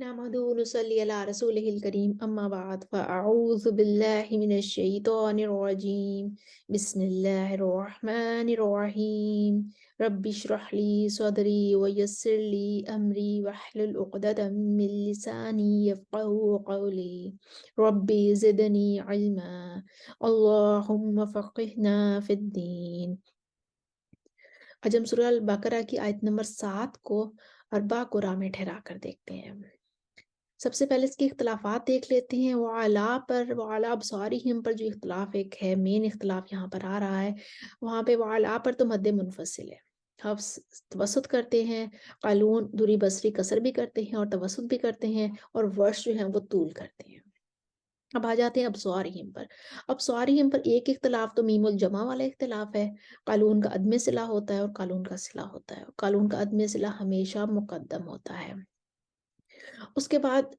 नहमदुहु व नुसल्ली अला रसूलिहिल करीम अम्मा बाद फ़अऊज़ु बिल्लाहि मिनश शैतानिर रजीम बिस्मिल्लाहिर रहमानिर रहीम रब्बि इश्रह ली सदरी व यस्सिर ली अमरी वहलुल उक़दतम मिन लिसानी यफ़क़हू क़ौली रब्बि ज़िदनी इल्मा अल्लाहुम्मा फ़क़्हिना फ़िद्दीन। आज हम सूरह अल बकरा की आयत नंबर 7 को अर्बा कुरा में ठहरा कर देखते हैं। सबसे पहले इसके इख्तिलाफ़ात देख लेते हैं। वअला पर वअला अबसारिहिम पर जो इख्तिलाफ़ एक है, मेन इख्तिलाफ़ यहाँ पर आ रहा है, वहाँ पे वअला पर तो मद्दे मुनफ़सिल है। हफ्स तवसुत करते हैं, क़ालून दूरी बसरी कसर भी करते हैं और तवसुत भी करते हैं, और वर्ष जो है वो तूल करते हैं। अब आ जाते हैं अबसारिहिम पर। अबसारिहिम पर एक इख्तिलाफ़ तो मीमुल जमा वाला इख्तिलाफ़ है। क़ालून का अदम सिला होता है और क़ालून का सिला होता है। क़ालून का अदम सिला हमेशा मुक़द्दम होता है। उसके बाद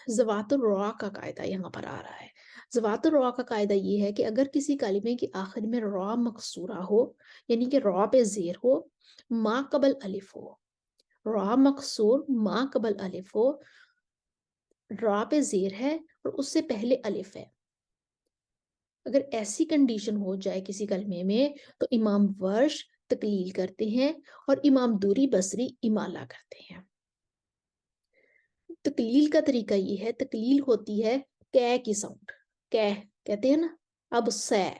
ज़वातुर रॉ का कायदा यहाँ पर आ रहा है। ज़वातुर रॉ का कायदा ये है कि अगर किसी कलिमे के आखिर में रॉ मकसूरा हो, यानी कि रॉ पे ज़ेर हो, मा क़बल अलिफ हो, रॉ मकसूर मा क़बल अलिफ हो, रॉ पे ज़ेर है और उससे पहले अलिफ है, अगर ऐसी कंडीशन हो जाए किसी कलमे में, तो इमाम वर्श तकलील करते हैं और इमाम दूरी बसरी इमाला करते हैं। तकलील का तरीका ये है, तकलील होती है कै की साउंड, कै कहते हैं ना, अब सै,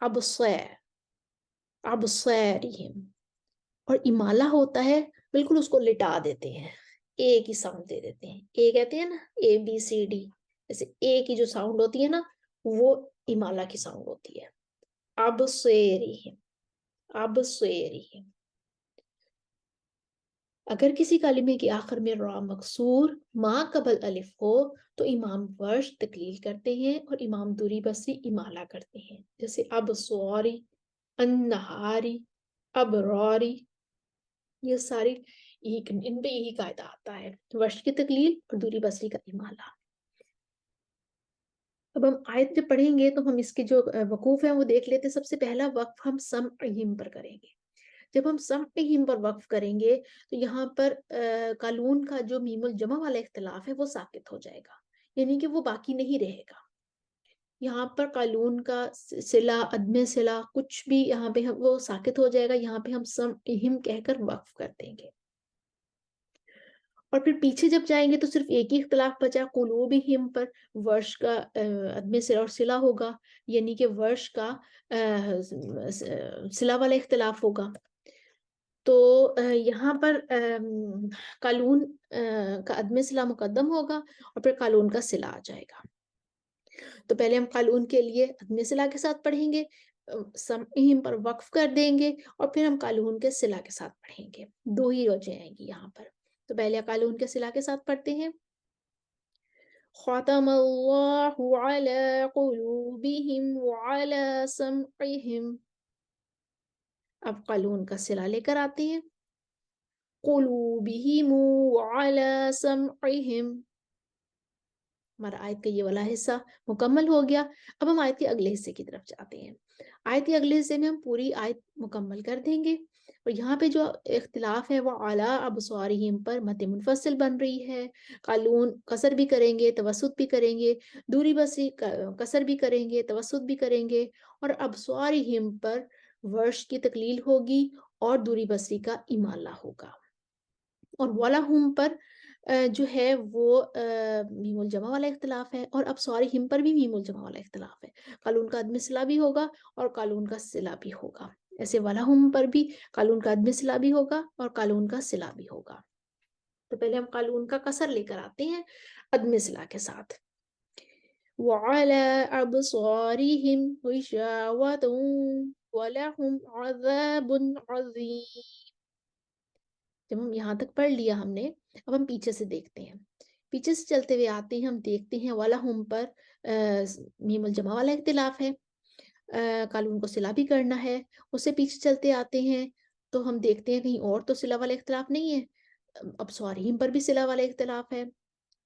अब सै, अब सैरिहिम, और इमाला होता है बिल्कुल उसको लिटा देते हैं, ए की साउंड दे देते हैं। ए कहते हैं ना, ए बी सी डी, जैसे ए की जो साउंड होती है ना, वो इमाला की साउंड होती है। अब सेरिहिम, अब सेरिहिम। अगर किसी कलिमे के आखिर में रॉ मकसूर मा कबल अलिफ हो, तो इमाम वर्श तकलील करते हैं और इमाम दूरी बसरी इमाला करते हैं। जैसे अब सौरी, अन्नहारी, अब रौरी, ये सारी इन पे यही कायदा आता है, वर्श की तकलील और दूरी बसरी का इमाला। अब हम आयत जब पढ़ेंगे तो हम इसके जो वकूफ है वो देख लेते हैं। सबसे पहला वक्फ हम समअहिम पर करेंगे। जब हम समअहिम पर वक्फ करेंगे तो यहाँ पर कालून का जो मीमुल जमा वाला इख्तिलाफ है वो साकित हो जाएगा, यानी कि वो बाकी नहीं रहेगा। यहाँ पर कालून का सिला अदमे सिला कुछ भी यहाँ पे हम वो साकित हो जाएगा। यहाँ पे हम समअहिम कहकर वक्फ कर देंगे। और फिर पीछे जब जाएंगे तो सिर्फ एक ही इख्तिलाफ बचा कुलूबिहिम पर, वर्ष का अदमे सिला और सिला होगा, यानी कि वर्ष का सिला वाला इख्तिलाफ होगा। तो यहाँ पर कालून का अदमे सिला मुकद्दम होगा और फिर कालून का सिला आ जाएगा। तो पहले हम कालून के लिए अदमे सिला के साथ पढ़ेंगे, समअहिम पर वक्फ कर देंगे और फिर हम कालून के सिला के साथ पढ़ेंगे। दो ही वजह आएंगी यहाँ पर। तो पहले कालून के सिला के साथ पढ़ते हैं। ख़तमल्लाहु अला क़ुलूबिहिम व अला समइहिम। अब कालून का सिला लेकर आते हैं। क़ुलूबिहिम व अला समइहिम। हमारा आयत का ये वाला हिस्सा मुकम्मल हो गया। अब हम आयत के अगले हिस्से की तरफ जाते हैं। आयत के अगले हिस्से में हम पूरी आयत मुकम्मल कर देंगे और यहाँ पे जो इख्तिलाफ है वो आला अबसारिहिम पर मद मुनफसिल बन रही है। कालून कसर भी करेंगे, तवसुत भी करेंगे, दूरी बसरी कसर भी करेंगे, तवसुत भी करेंगे, और अबसारिहिम पर वर्ष की तकलील होगी और दूरी बसरी का इमाला होगा। और वलाहुम पर जो है वो मीमुल जमा वाला इख्तिलाफ है, और अब सॉरी हिम पर भी मीमुल जमा वाला इख्तिलाफ है। कालून का अदम सिला भी होगा और कालून का सिला भी होगा। ऐसे वलाहुम पर भी कालून का अदम सिला भी होगा और कालून का सिला भी होगा। तो पहले हम कालून का कसर लेकर आते हैं अदम सिला के साथ। वअला अबसारिहिम गिशावतुन वलहुम अज़ाबुन अज़ीम। जब हम यहाँ तक पढ़ लिया हमने, अब हम पीछे से देखते हैं। पीछे से चलते हुए आते हैं, हम देखते हैं वाला हम पर मीमुल जमा वाला इख्तिलाफ है, कालून को सिला भी करना है। उससे पीछे चलते आते हैं तो हम देखते हैं कहीं और तो सिला वाला इख्तिलाफ नहीं है। अब सॉरीम पर भी सिला वाला इख्तिलाफ है,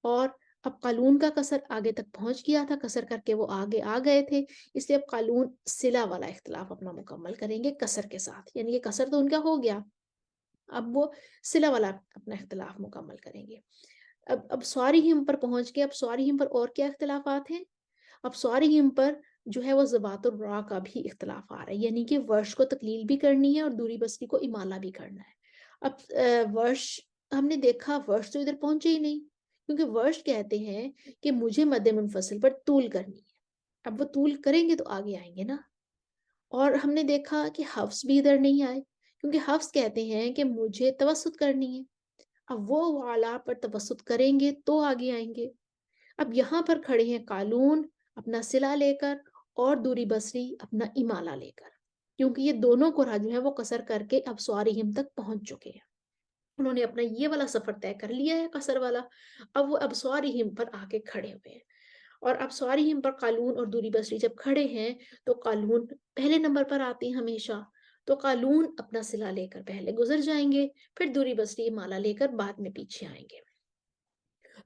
और अब कालून का कसर आगे तक पहुंच गया था, कसर करके वो आगे आ गए थे, इसलिए अब कालून सिला वाला इख्तिलाफ अपना मुकम्मल करेंगे कसर के साथ, यानी कि कसर तो उनका हो गया, अब वो सिला वाला अपना इख्तिलाफ मुकम्मल करेंगे। अब स्वारिहिम पर पहुँच के अब स्वारिहिम पर और क्या इख्तिलाफ़ात हैं? अब स्वारिहिम पर जो है वो ज़बातुर रा का भी इख्तिलाफ़ आ रहा है, यानी कि वर्श को तक़लील भी करनी है और दूरी बस्ती को इमाला भी करना है। अब वर्श हमने देखा, वर्श तो इधर पहुँचे ही नहीं, क्योंकि वर्श कहते हैं कि मुझे मद्दे मुनफ़सिल पर तूल करनी है। अब वो तूल करेंगे तो आगे आएँगे ना। और हमने देखा कि हफ्स भी इधर नहीं आए, क्योंकि हफ्स कहते हैं कि मुझे तवस्सुत करनी है। अब वो वाला पर तवस्सुत करेंगे तो आगे आएँगे। अब यहाँ पर खड़े हैं कालून अपना सिला लेकर और दूरी बसरी अपना इमाला लेकर, क्योंकि ये दोनों कुरहा जो है वो कसर करके अब स्वारिहिम तक पहुँच चुके हैं। उन्होंने अपना ये वाला सफ़र तय कर लिया है कसर वाला, अब वो अब स्वारिहिम पर आके खड़े हुए हैं। और अब स्वारिहिम पर कालून और दूरी बसरी जब खड़े हैं, तो कालून पहले नंबर पर आती हैं हमेशा। तो कालून अपना सिला लेकर पहले गुज़र जाएँगे, फिर दूरी बसरी माला लेकर बाद में पीछे आएँगे।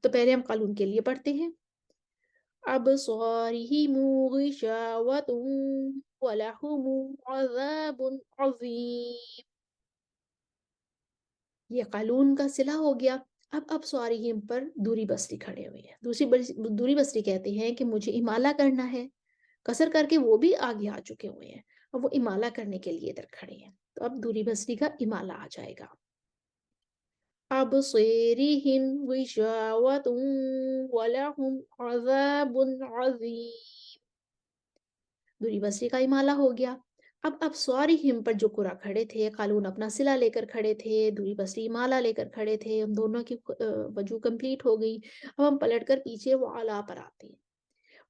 तो पहले हम कालून के लिए पढ़ते हैं। أبصارهم غشاوة ولهم عذاب عظيم। ये कालून का सिला हो गया। अब स्वारिहिम पर दूरी बसरी खड़े हुए हैं। दूरी बसरी कहते हैं कि मुझे इमाला करना है, कसर करके वो भी आगे आ चुके हुए हैं। अब वो इमाला करने के लिए इधर खड़े हैं, तो अब दूरी बसरी का इमाला आ जाएगा। أبصيرهم غشاوة ولهم عذاب عظيم। दूरी बसरी का इमाला हो गया। अब स्वारिहिम पर जो कुरा खड़े थे, कालून अपना सिला लेकर खड़े थे, दूरी बसरी इमाला लेकर खड़े थे, उन दोनों की वजू कंप्लीट हो गई। अब हम पलटकर पीछे वो आला पर आते हैं।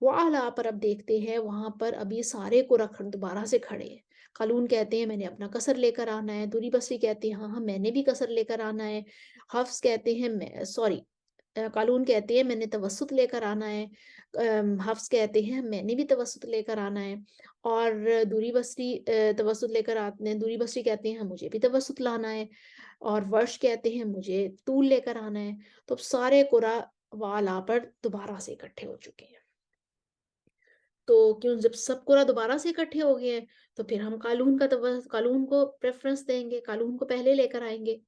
वो आला पर अब देखते हैं, वहां पर अब ये सारे कुरा दोबारा से खड़े हैं। कालून कहते हैं मैंने अपना कसर लेकर आना है, दूरी बसरी कहते हैं हाँ हाँ मैंने भी कसर लेकर आना है। हफ्स कहते हैं मैं सॉरी कालून कहते हैं मैंने तवस्सुत लेकर आना है। हफ्स कहते हैं मैंने भी तवस्सुत लेकर आना है। और दूरी बसरी तवस्सुत लेकर आते हैं, दूरी बसरी कहते हैं हाँ मुझे भी तवस्सुत लाना है। और वर्श कहते हैं मुझे तूल लेकर आना है। तो अब सारे कुरा वाला पर दोबारा से इकट्ठे हो चुके हैं। तो क्यों जब सब कुरा दोबारा से इकट्ठे हो गए हैं, तो फिर हम कालून को प्रेफ़रेंस देंगे, कालून को पहले लेकर आएँगे।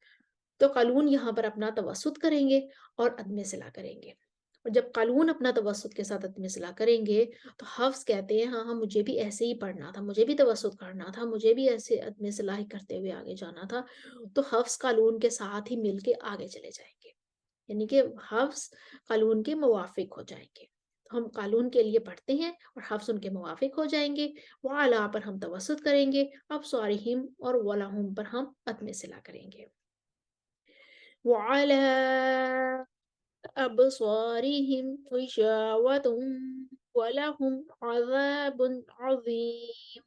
तो कालून यहाँ पर अपना तवस्सुत करेंगे और अदम सिला करेंगे। और जब कालून अपना तवस्सुत के साथ अदम सिला करेंगे, तो हफ्स कहते हैं हाँ, हाँ मुझे भी ऐसे ही पढ़ना था, मुझे भी तवस्सुत करना था, मुझे भी ऐसे अदम सिला ही करते हुए आगे जाना था। तो हफ्स कालून के साथ ही मिलके आगे चले जाएँगे। यानी कि हफ्स कालून के मुवाफ़िक हो जाएँगे। तो हम कालून के लिए पढ़ते हैं और हफ्स उनके मुवाफ़िक हो जाएँगे। वअला पर हम तवस्सुत करेंगे, अब स्वारिहिम और वलहुम पर हम अदम सिला करेंगे। وعلى أبصارهم غشاوة ولهم عذاب عظيم।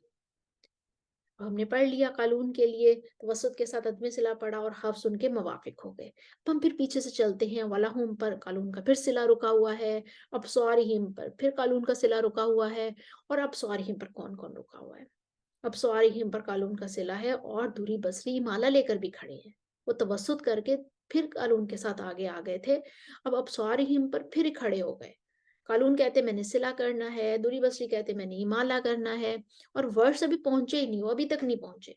हमने पढ़ लिया कालून के लिए तवस्सुत के साथ अदम सिला पढ़ा और हफ्स उनके मवाफिक हो गए। अब हम फिर पीछे से चलते हैं, वलहुम पर कालून का फिर सिला रुका हुआ है, अब स्वारिहिम पर फिर कालून का सिला रुका हुआ है और अब स्वारिहिम पर कौन कौन रुका हुआ है। अब स्वारिहिम पर कालून का सिला है और दूरी बसरी माला लेकर भी खड़े हैं। वो तवस्सुत करके फिर कालून के साथ आगे आ गए थे। अब स्वारिहिम पर फिर खड़े हो गए। कालून कहते मैंने सिला करना है, दूरी बसरी कहते मैंने इमाला करना है। और वर्ष अभी पहुंचे ही नहीं, वो अभी तक नहीं पहुंचे।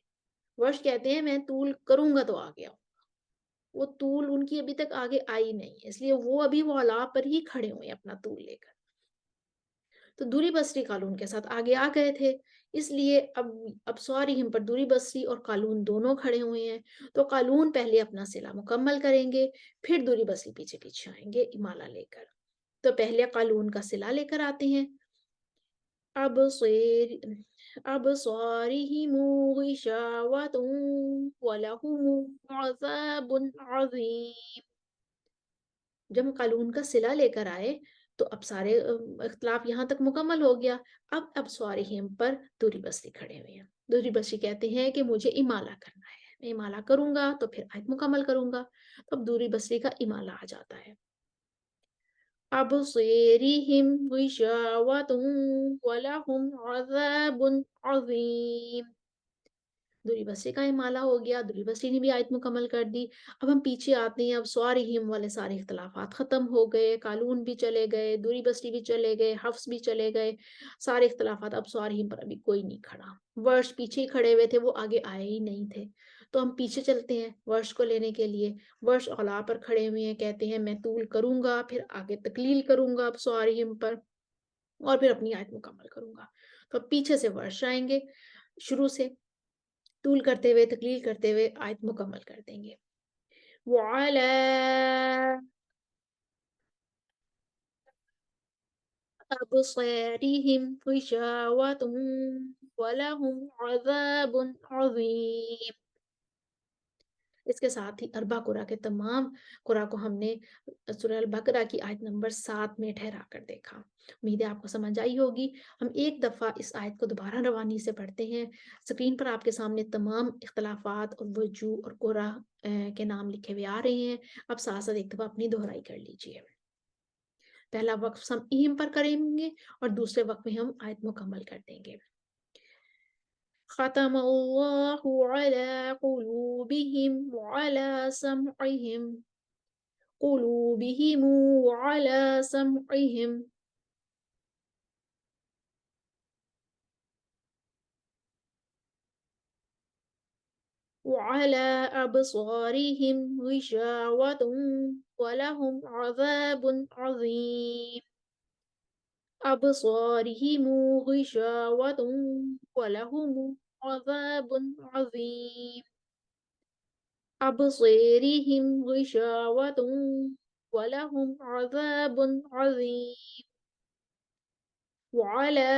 वर्ष कहते हैं मैं तूल करूंगा तो आगे आऊं। वो तूल उनकी अभी तक आगे आई नहीं है, इसलिए वो अभी वो अला पर ही खड़े हुए हैं अपना तूल लेकर। तो दूरी बसरी कालून के साथ आगे आ गए थे, इसलिए अब स्वारिहिम पर दूरी बसरी और कालून दोनों खड़े हुए हैं। तो कालून पहले अपना सिला मुकम्मल करेंगे, फिर दूरी बसरी पीछे पीछे आएंगे इमाला लेकर। तो पहले कालून का सिला लेकर आते हैं। أبصير أبصارهم غشاوة ولهم عذاب عظيم। जब हम कालून का सिला लेकर आए, तो अब सारे इख्तिलाफ यहाँ तक मुकम्मल हो गया। अब स्वारिहिम पर दूरी बसरी खड़े हुए हैं। दूरी बसरी कहते हैं कि मुझे इमाला करना है, मैं इमाला करूंगा तो फिर आयत मुकम्मल करूंगा। तो अब दूरी बसरी का इमाला आ जाता है। أبصيرهم غشاوة ولهم عذاب عظيم। दूरी बसरी का इमाला हो गया, दूरी बसरी ने भी आयत मुकम्मल कर दी। अब हम पीछे आते हैं, अब स्वारिहिम वाले सारे इख्तिलाफात खत्म हो गए, कालून भी चले गए, दूरी बसरी भी चले गए, हफ्स भी चले गए, सारे इख्तिलाफात। अब स्वारिहिम पर अभी कोई नहीं खड़ा। वर्ष पीछे ही खड़े हुए थे, वो आगे आए ही नहीं थे। تو ہم پیچھے چلتے ہیں ورش کو لینے کے لیے، ورش اولا پر کھڑے ہوئے ہیں، کہتے ہیں میں طول کروں گا، پھر آگے تکلیل کروں گا اب سواریم پر، اور پھر اپنی آیت مکمل کروں گا۔ تو اب پیچھے سے ورش آئیں گے، شروع سے طول کرتے ہوئے تکلیل کرتے ہوئے آیت مکمل کر دیں گے۔ وَعَلَىٰ أَبْصَارِهِمْ غِشَاوَةٌ وَلَهُمْ عَذَابٌ عَظِيمٌ۔ اس کے ساتھ ہی اربع قرآ کے تمام قرآ کو ہم نے سورہ البقرہ کی آیت نمبر 7 میں ٹھہرا کر دیکھا۔ امید ہے آپ کو سمجھ آئی ہوگی۔ ہم ایک دفعہ اس آیت کو دوبارہ روانی سے پڑھتے ہیں۔ اسکرین پر آپ کے سامنے تمام اختلافات اور وجوہ اور قرآ کے نام لکھے ہوئے آ رہے ہیں۔ اب ساتھ ساتھ ایک دفعہ اپنی دہرائی کر لیجئے۔ پہلا وقف ہم اہم پر کریں گے اور دوسرے وقف میں ہم آیت مکمل کر دیں گے۔ ختم اللہ علی قلوبہم وعلی سمعہم قلوبہم وعلی سمعہم وعلى أبصارهم غشاوة ولهم عذاب عظيم أبصارهم غشاوة ولهم عذاب عظيم أبصارهم غشاوة ولهم عذاب عظيم وعلى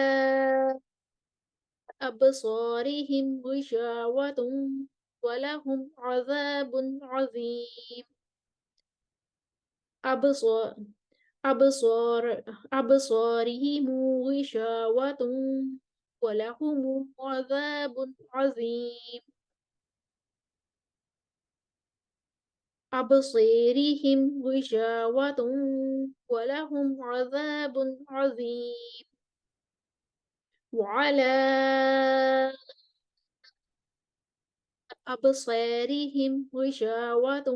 أبصارهم غشاوة ولهم عذاب عظيم أبصار أبصارهم غشاوة ولهم عذاب عظيم أبصارهم غشاوة ولهم عذاب عظيم وعلى أبصارهم غشاوة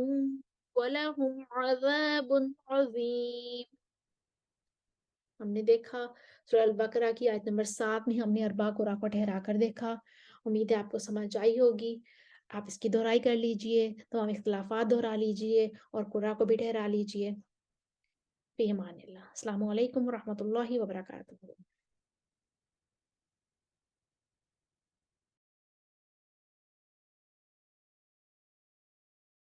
وَلَهُمْ عَذَابٌ عَظِيمٌ۔ ہم نے دیکھا سورہ البقرہ کی آیت نمبر 7 میں ہم نے اربع قرآ کو ٹھہرا کر دیکھا۔ امید ہے آپ کو سمجھ آئی ہوگی۔ آپ اس کی دہرائی کر لیجئے، تمام اختلافات دہرا لیجئے اور قرآ کو بھی ٹھہرا لیجئے۔ فی امان اللہ۔ السلام علیکم ورحمۃ اللہ وبرکاتہ۔